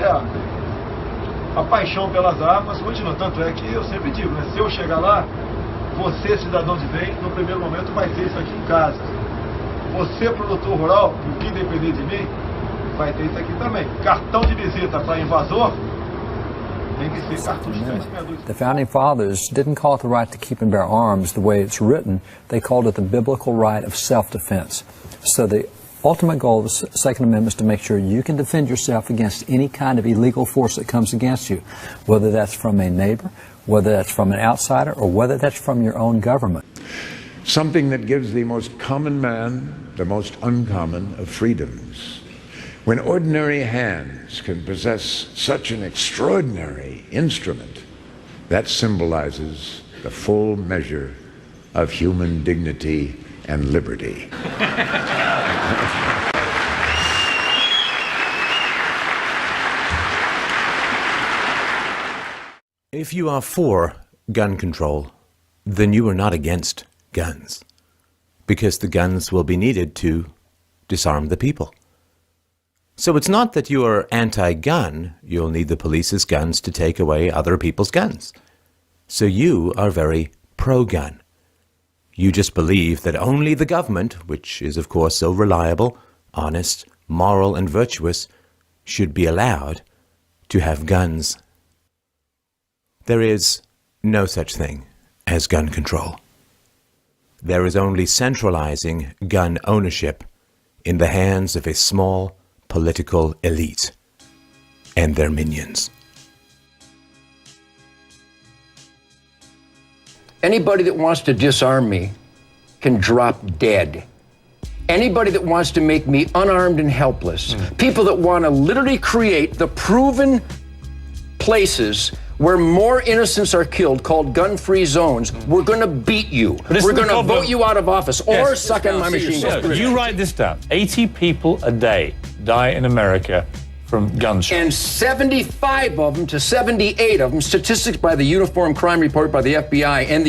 a paixão pelas armas continua. Tanto é que eu sempre digo, né? Se eu chegar lá, você, cidadão de bem, no primeiro momento vai ter isso aqui em casa. Você, produtor rural, o que depender de mim, vai ter isso aqui também. Cartão de visita para invasor tem que ser cartão de 362. The Founding Fathers didn't call it the right to keep and bear arms the way it's written. They called it the biblical right of self-defense. So the ultimate goal of the Second Amendment is to make sure you can defend yourself against any kind of illegal force that comes against you, whether that's from a neighbor, whether that's from an outsider, or whether that's from your own government. Something that gives the most common man the most uncommon of freedoms. When ordinary hands can possess such an extraordinary instrument, that symbolizes the full measure of human dignity and liberty. If you are for gun control, then you are not against guns, because the guns will be needed to disarm the people. So it's not that you are anti-gun, you'll need the police's guns to take away other people's guns. So you are very pro-gun. You just believe that only the government, which is of course so reliable, honest, moral and virtuous, should be allowed to have guns. There is no such thing as gun control. There is only centralizing gun ownership in the hands of a small political elite and their minions. Anybody that wants to disarm me can drop dead. Anybody that wants to make me unarmed and helpless, people that want to literally create the proven places where more innocents are killed, called gun-free zones, we're going to beat you. We're going to vote you out of office or suck on my machine gun. You write this down. 80 people a day die in America from gunshots. And 75 of them to 78 of them, statistics by the Uniform Crime Report by the FBI and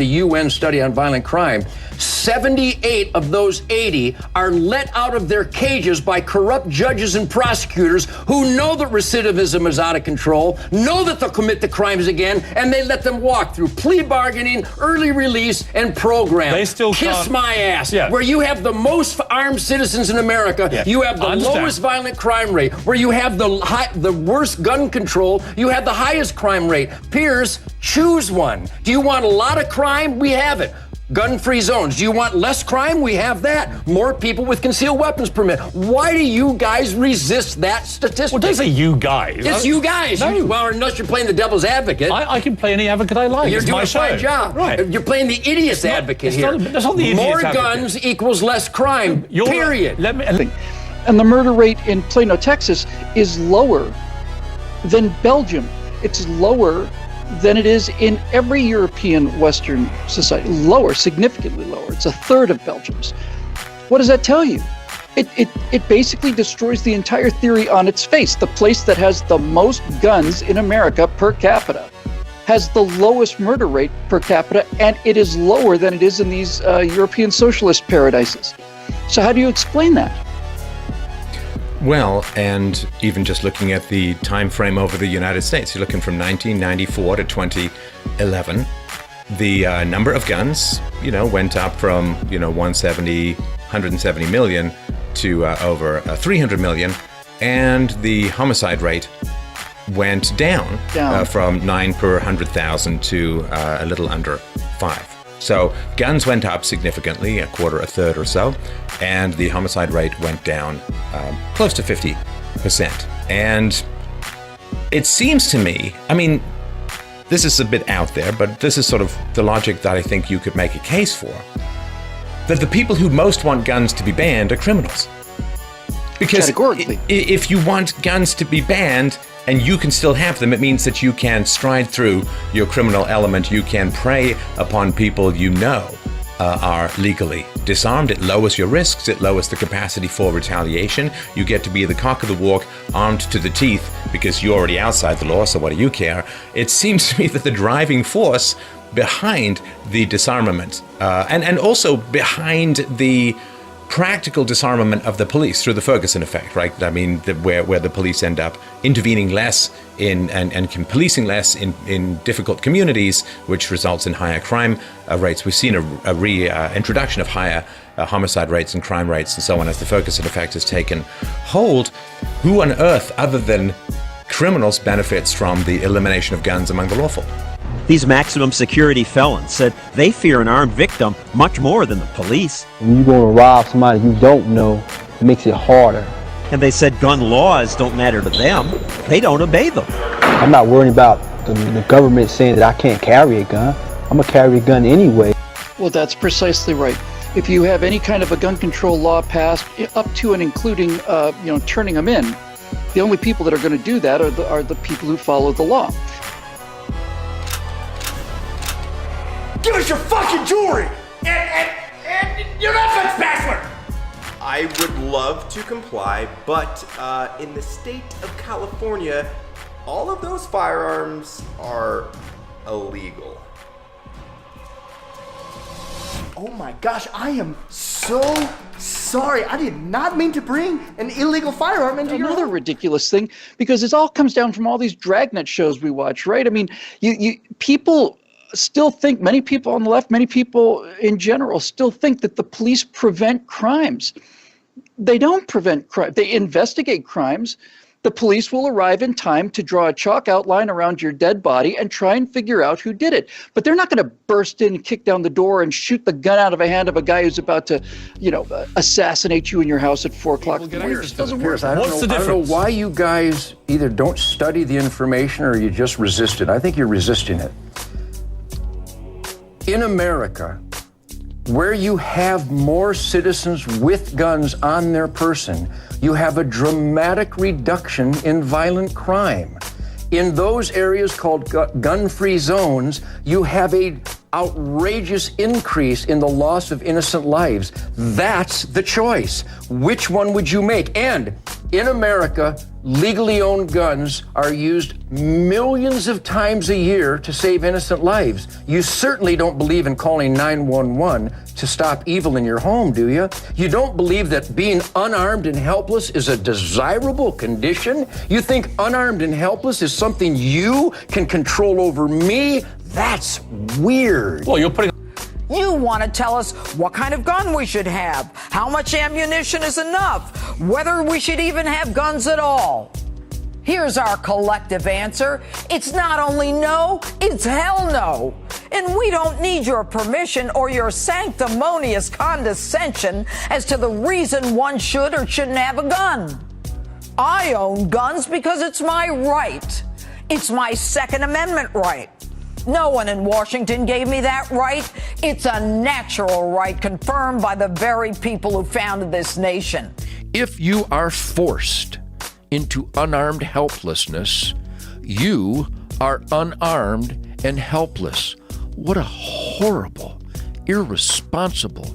the UN Study on Violent Crime, 78 of those 80 are let out of their cages by corrupt judges and prosecutors who know that recidivism is out of control, know that they'll commit the crimes again, and they let them walk through plea bargaining, early release, and program. They still Kiss can't... my ass. Yeah. Where you have the most armed citizens in America, you have the lowest violent crime rate. Where you have the worst gun control, you have the highest crime rate. Peers, choose one. Do you want a lot of crime? We have it. Gun-free zones. Do you want less crime? We have that. More people with concealed weapons permit. Why do you guys resist that statistic? Well, don't say you guys. It's you guys. No. Well, unless you're playing the devil's advocate. I can play any advocate I like. You're it's doing my a fine show. job. Right. You're playing the idiot's advocate here. That's not the idiot's More advocate. guns equals less crime. Period. And the murder rate in Plano, Texas is lower than Belgium. It's lower than it is in every European Western society. Lower, significantly lower. It's a third of Belgium's. What does that tell you? It basically destroys the entire theory on its face. The place that has the most guns in America per capita has the lowest murder rate per capita, and it is lower than it is in these European socialist paradises. So how do you explain that? Well, and even just looking at the time frame over the United States, you're looking from 1994 to 2011, the number of guns, went up from, 170 million to over 300 million, and the homicide rate went down. From 9 per 100,000 to a little under 5. So guns went up significantly, a quarter, a third or so, and the homicide rate went down close to 50%. And it seems to me, this is a bit out there, but this is sort of the logic that I think you could make a case for, that the people who most want guns to be banned are criminals. Because if you want guns to be banned and you can still have them, it means that you can stride through your criminal element. You can prey upon people you know are legally disarmed. It lowers your risks. It lowers the capacity for retaliation. You get to be the cock of the walk, armed to the teeth, because you're already outside the law, so what do you care? It seems to me that the driving force behind the disarmament and also behind the practical disarmament of the police through the Ferguson effect, right? I mean, where the police end up intervening less in and policing less in difficult communities, which results in higher crime rates. We've seen a reintroduction of higher homicide rates and crime rates and so on as the Ferguson effect has taken hold. Who on earth, other than criminals, benefits from the elimination of guns among the lawful? These maximum security felons said they fear an armed victim much more than the police. When you go to rob somebody you don't know, it makes it harder. And they said gun laws don't matter to them. They don't obey them. I'm not worried about the government saying that I can't carry a gun. I'm going to carry a gun anyway. Well, that's precisely right. If you have any kind of a gun control law passed, up to and including, turning them in, the only people that are going to do that are the people who follow the law. Give us your fucking jewelry and your Netflix password! I would love to comply, but in the state of California, all of those firearms are illegal. Oh my gosh, I am so sorry. I did not mean to bring an illegal firearm into your Another ridiculous thing, because it all comes down from all these dragnet shows we watch, right? I mean, people still think, many people on the left, many people in general still think that the police prevent crimes. They don't prevent crime. They investigate crimes. The police will arrive in time to draw a chalk outline around your dead body and try and figure out who did it. But they're not going to burst in, kick down the door, and shoot the gun out of a hand of a guy who's about to, assassinate you in your house at 4 o'clock in the morning. It just doesn't work. I don't know why you guys either don't study the information or you just resist it. I think you're resisting it. In America, where you have more citizens with guns on their person, you have a dramatic reduction in violent crime. In those areas called gun-free zones, you have an outrageous increase in the loss of innocent lives. That's the choice. Which one would you make? And in America, legally owned guns are used millions of times a year to save innocent lives. You certainly don't believe in calling 911 to stop evil in your home, do you? You don't believe that being unarmed and helpless is a desirable condition? You think unarmed and helpless is something you can control over me? That's weird. Well, you're putting... You want to tell us what kind of gun we should have, how much ammunition is enough, whether we should even have guns at all. Here's our collective answer. It's not only no, it's hell no. And we don't need your permission or your sanctimonious condescension as to the reason one should or shouldn't have a gun. I own guns because it's my right. It's my Second Amendment right. No one in Washington gave me that right. It's a natural right confirmed by the very people who founded this nation. If you are forced into unarmed helplessness, you are unarmed and helpless. What a horrible, irresponsible,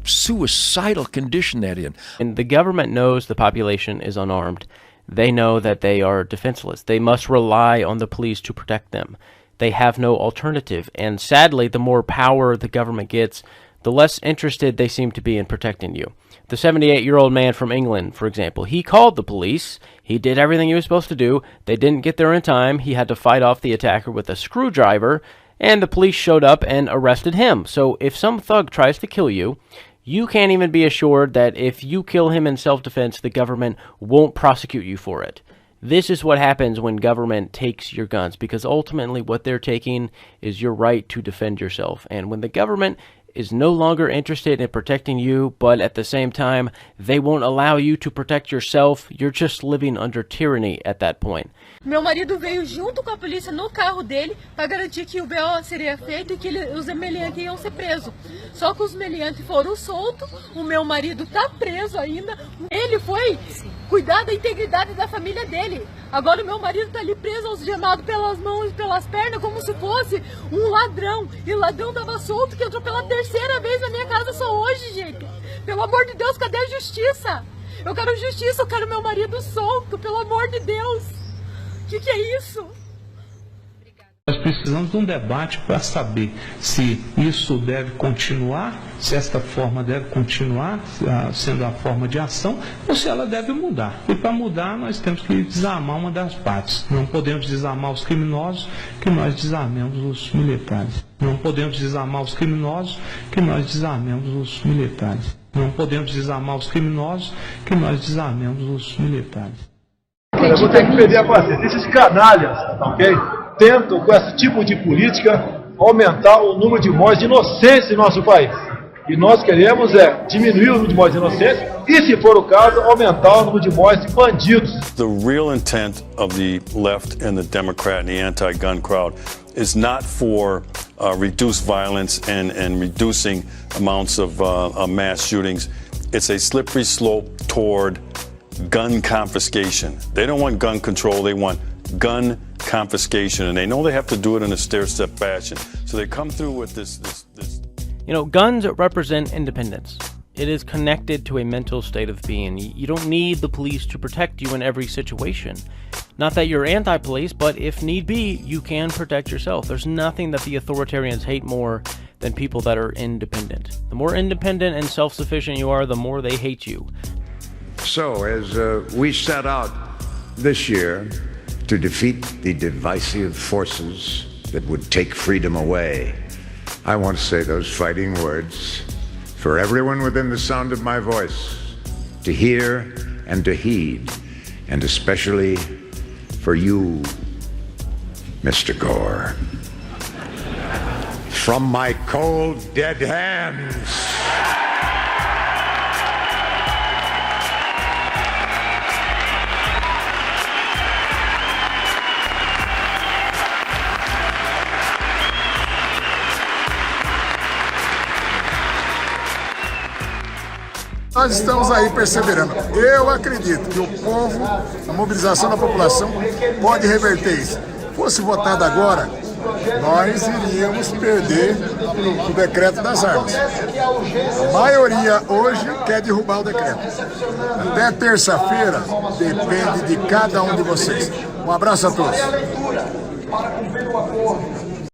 suicidal condition that in. And the government knows the population is unarmed. They know that they are defenseless. They must rely on the police to protect them. They have no alternative. And sadly, the more power the government gets, the less interested they seem to be in protecting you. The 78-year-old man from England, for example, he called the police. He did everything he was supposed to do. They didn't get there in time. He had to fight off the attacker with a screwdriver, and the police showed up and arrested him. So if some thug tries to kill you, you can't even be assured that if you kill him in self-defense, the government won't prosecute you for it. This is what happens when government takes your guns, because ultimately what they're taking is your right to defend yourself. And when the government is no longer interested in protecting you, but at the same time, they won't allow you to protect yourself, you're just living under tyranny at that point. Meu marido veio junto com a polícia no carro dele para garantir que o BO seria feito e que os meliantes iam ser presos. Só que os meliantes foram soltos, o meu marido tá preso ainda. Ele foi cuidar da integridade da família dele. Agora o meu marido tá ali preso, algemado pelas mãos e pelas pernas, como se fosse um ladrão. E o ladrão tava solto, que entrou pela terceira vez na minha casa só hoje, gente. Pelo amor de Deus, cadê a justiça? Eu quero justiça, eu quero meu marido solto, pelo amor de Deus. Que é isso? Nós precisamos de um debate para saber se isso deve continuar, se esta forma deve continuar sendo a forma de ação, ou se ela deve mudar. E para mudar, nós temos que desarmar uma das partes. Não podemos desarmar os criminosos, que nós desarmemos os militares. Não podemos desarmar os criminosos, que nós desarmemos os militares. Não podemos desarmar os criminosos, que nós desarmemos os militares. Eu vou ter que pedir a paciência. Esses canalhas, ok? Tentam, com esse tipo de política, aumentar o número de mortes de inocentes em nosso país. E nós queremos diminuir o número de mortes de inocentes e, se for o caso, aumentar o número de mortes de bandidos. The real intent of the left and the Democrat and the anti-gun crowd is not for reduced violence and reducing amounts of mass shootings. It's a slippery slope toward gun confiscation. They don't want gun control, they want gun confiscation, and they know they have to do it in a stair-step fashion. So they come through with this. You know, guns represent independence. It is connected to a mental state of being. You don't need the police to protect you in every situation. Not that you're anti-police, but if need be, you can protect yourself. There's nothing that the authoritarians hate more than people that are independent. The more independent and self-sufficient you are, the more they hate you. So, as we set out this year to defeat the divisive forces that would take freedom away, I want to say those fighting words for everyone within the sound of my voice to hear and to heed, and especially for you, Mr. Gore. From my cold, dead hands. Nós estamos aí perseverando. Eu acredito que o povo, a mobilização da população pode reverter isso. Fosse votado agora, nós iríamos perder o decreto das armas. A maioria hoje quer derrubar o decreto. Até terça-feira depende de cada um de vocês. Um abraço a todos.